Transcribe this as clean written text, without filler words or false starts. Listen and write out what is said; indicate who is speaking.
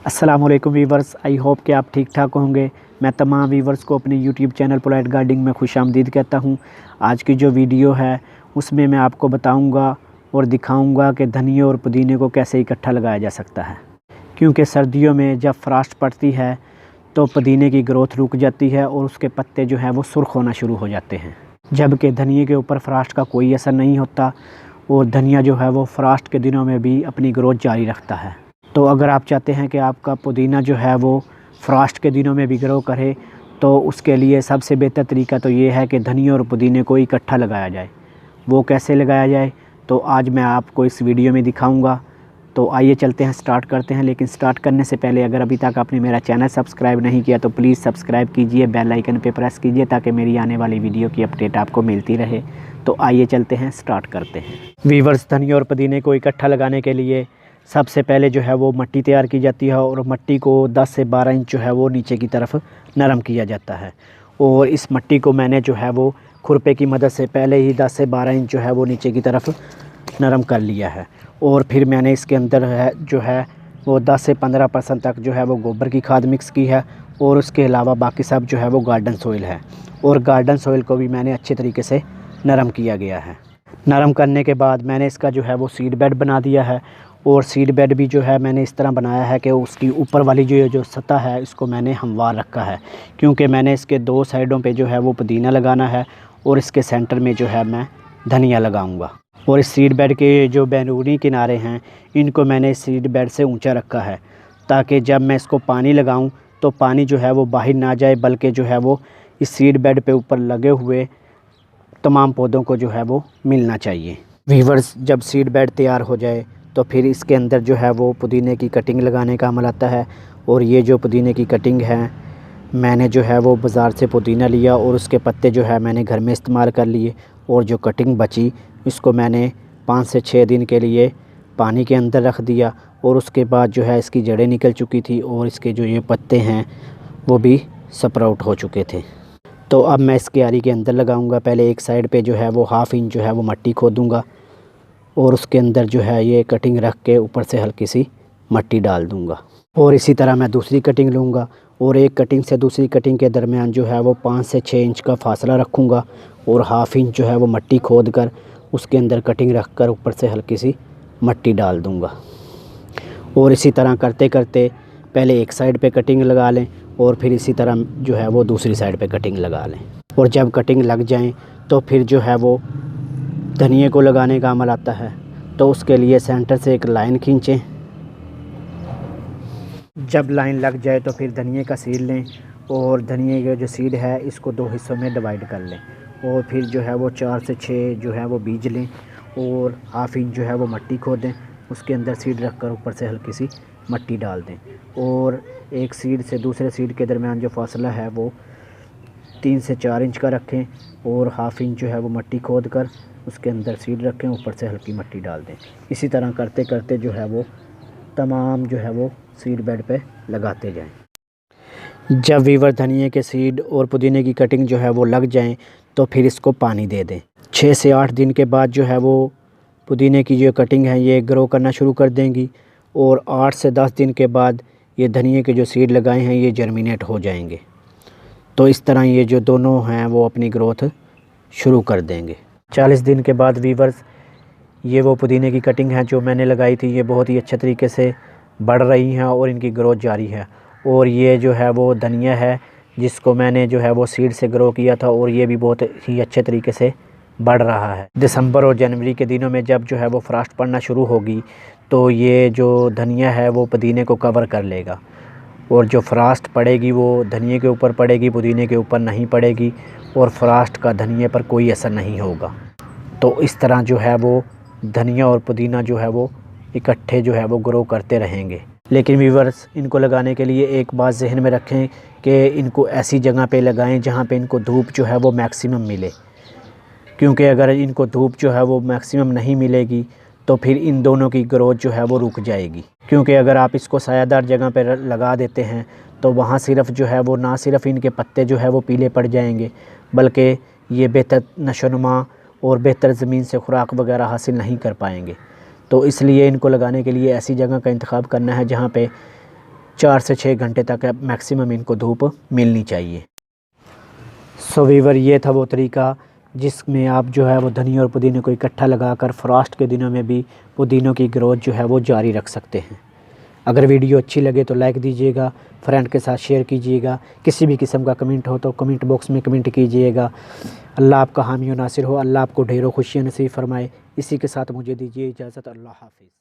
Speaker 1: अस्सलाम वालेकुम viewers, I hope कि आप ठीक ठाक होंगे। मैं तमाम वीवर्स को अपने यूट्यूब चैनल पोलाइट गार्डनिंग में खुशामदीद कहता हूं। आज की जो वीडियो है उसमें मैं आपको बताऊंगा और दिखाऊंगा कि धनिया और पुदीने को कैसे इकट्ठा लगाया जा सकता है। क्योंकि सर्दियों में जब फ्रास्ट पड़ती है तो पुदीने की ग्रोथ रुक जाती है और उसके पत्ते जो हैं वो सुर्ख होना शुरू हो जाते हैं, जबकि धनिया के ऊपर फ्रास्ट का कोई असर नहीं होता और धनिया जो है वो फ्रास्ट के दिनों में भी अपनी ग्रोथ जारी रखता है। तो अगर आप चाहते हैं कि आपका पुदीना जो है वो फ्रास्ट के दिनों में भी ग्रो करे तो उसके लिए सबसे बेहतर तरीका तो ये है कि धनिया और पुदीने को इकट्ठा लगाया जाए। वो कैसे लगाया जाए तो आज मैं आपको इस वीडियो में दिखाऊंगा। तो आइए चलते हैं, स्टार्ट करते हैं। लेकिन स्टार्ट करने से पहले अगर अभी तक आपने मेरा चैनल सब्सक्राइब नहीं किया तो प्लीज़ सब्सक्राइब कीजिए, बेल आइकन पे प्रेस कीजिए ताकि मेरी आने वाली वीडियो की अपडेट आपको मिलती रहे। तो आइए चलते हैं, स्टार्ट करते हैं। वीवर्स, धनिया और पुदीने को इकट्ठा लगाने के लिए सबसे पहले जो है वो मिट्टी तैयार की जाती है और मिट्टी को 10 से 12 इंच जो है वो नीचे की तरफ नरम किया जाता है। और इस मिट्टी को मैंने जो है वो खुरपे की मदद से पहले ही 10 से 12 इंच जो है वो नीचे की तरफ नरम कर लिया है। और फिर मैंने इसके अंदर जो है वो 10 से 15% तक जो है वो गोबर की खाद मिक्स की है और उसके अलावा बाकी सब जो है वो गार्डन सॉइल है। और गार्डन सॉइल को भी मैंने अच्छे तरीके से नरम किया गया है। नरम करने के बाद मैंने इसका जो है वो सीड बेड बना दिया है। और सीड बेड भी जो है मैंने इस तरह बनाया है कि उसकी ऊपर वाली जो सतह है इसको मैंने हमवार रखा है, क्योंकि मैंने इसके 2 साइडों पे जो है वो पुदीना लगाना है और इसके सेंटर में जो है मैं धनिया लगाऊंगा। और इस सीड बेड के जो बैरूनी किनारे हैं इनको मैंने सीड बेड से ऊंचा रखा है ताकि जब मैं इसको पानी लगाऊं तो पानी जो है वो बाहर ना जाए, बल्कि जो है वो इस सीड बेड पे ऊपर लगे हुए तमाम पौधों को जो है वो मिलना चाहिए। वीवर्स, जब सीड बेड तैयार हो जाए तो फिर इसके अंदर जो है वो पुदीने की कटिंग लगाने का अमल आता है। और ये जो पुदीने की कटिंग है मैंने जो है वो बाज़ार से पुदीना लिया और उसके पत्ते जो है मैंने घर में इस्तेमाल कर लिए। और जो कटिंग बची इसको मैंने 5 से 6 दिन के लिए पानी के अंदर रख दिया और उसके बाद जो है इसकी जड़ें निकल चुकी थी और इसके जो ये पत्ते हैं वो भी स्प्राउट हो चुके थे। तो अब मैं इस क्यारी के अंदर लगाऊंगा। पहले एक साइड पे जो है वो 1/2 इंच जो है वो मिट्टी खोदूँगा और उसके अंदर जो है ये कटिंग रख के ऊपर से हल्की सी मिट्टी डाल दूँगा। और इसी तरह मैं दूसरी कटिंग लूँगा और एक कटिंग से दूसरी कटिंग के दरमियान जो है वो 5 से 6 इंच का फासला रखूँगा और 1/2 इंच जो है वो मिट्टी खोद कर उसके अंदर कटिंग रख कर ऊपर से हल्की सी मिट्टी डाल दूँगा। और इसी तरह करते करते पहले एक साइड पे कटिंग लगा लें और फिर इसी तरह जो है वो दूसरी साइड पे कटिंग लगा लें। और जब कटिंग लग जाए तो फिर जो है वो धनिए को लगाने का अमल आता है। तो उसके लिए सेंटर से एक लाइन खींचें। जब लाइन लग जाए तो फिर धनिए का सीड लें और धनिए का जो सीड है इसको 2 हिस्सों में डिवाइड कर लें। और फिर जो है वो 4 से 6 जो है वो बीज लें और 1/2 इंच जो है वो मिट्टी खोदें, उसके अंदर सीड रख कर ऊपर से हल्की सी मिट्टी डाल दें। और एक सीड से दूसरे सीड के दरमियान जो फासला है वो 3 से 4 इंच का रखें और 1/2 इंच जो है वो मिट्टी खोद कर उसके अंदर सीड रखें, ऊपर से हल्की मिट्टी डाल दें। इसी तरह करते करते जो है वो तमाम जो है वो सीड बेड पे लगाते जाएं। जब वीवर धनिए के सीड और पुदीने की कटिंग जो है वो लग जाएं तो फिर इसको पानी दे दें। 6 से 8 दिन के बाद जो है वो पुदीने की जो कटिंग है ये ग्रो करना शुरू कर देंगी और 8 से 10 दिन के बाद ये धनिए के जो सीड लगाए हैं ये जर्मिनेट हो जाएंगे। तो इस तरह ये जो दोनों हैं वो अपनी ग्रोथ शुरू कर देंगे। 40 दिन के बाद वीवर्स, ये वो पुदीने की कटिंग है जो मैंने लगाई थी, ये बहुत ही अच्छे तरीके से बढ़ रही हैं और इनकी ग्रोथ जारी है। और ये जो है वो धनिया है जिसको मैंने जो है वो सीड से ग्रो किया था और ये भी बहुत ही अच्छे तरीके से बढ़ रहा है। दिसंबर और जनवरी के दिनों में जब जो है वो फ्रास्ट पड़ना शुरू होगी तो ये जो धनिया है वो पुदीने को कवर कर लेगा और जो फ्रास्ट पड़ेगी वो धनिए के ऊपर पड़ेगी, पुदीने के ऊपर नहीं पड़ेगी और फ्रास्ट का धनिए पर कोई असर नहीं होगा। तो इस तरह जो है वो धनिया और पुदीना जो है वो इकट्ठे जो है वो ग्रो करते रहेंगे। लेकिन व्यूअर्स, इनको लगाने के लिए एक बात जहन में रखें कि इनको ऐसी जगह पे लगाएं जहाँ पे इनको धूप जो है वो मैक्सिमम मिले, क्योंकि अगर इनको धूप जो है वो मैक्सिमम नहीं मिलेगी तो फिर इन दोनों की ग्रोथ जो है वो रुक जाएगी। क्योंकि अगर आप इसको सायादार जगह पर लगा देते हैं तो वहाँ सिर्फ जो है वो ना सिर्फ इनके पत्ते जो है वो पीले पड़ जाएंगे, बल्कि ये बेहतर नशोनुमा और बेहतर ज़मीन से खुराक वगैरह हासिल नहीं कर पाएंगे। तो इसलिए इनको लगाने के लिए ऐसी जगह का इंतखाब करना है जहाँ पे 4 से 6 घंटे तक मैक्सिमम इनको धूप मिलनी चाहिए। सो वीवर, ये था वो तरीका जिसमें आप जो है वो धनिया और पुदीने को इकट्ठा लगाकर फ्रॉस्ट के दिनों में भी पुदीनों की ग्रोथ जो है वो जारी रख सकते हैं। अगर वीडियो अच्छी लगे तो लाइक दीजिएगा, फ्रेंड के साथ शेयर कीजिएगा। किसी भी किस्म का कमेंट हो तो कमेंट बॉक्स में कमेंट कीजिएगा। अल्लाह आपका हामी व नासिर हो, अल्लाह आपको ढेरों खुशियाँ नसीब फरमाए। इसी के साथ मुझे दीजिए इजाज़त। अल्लाह हाफ़िज़।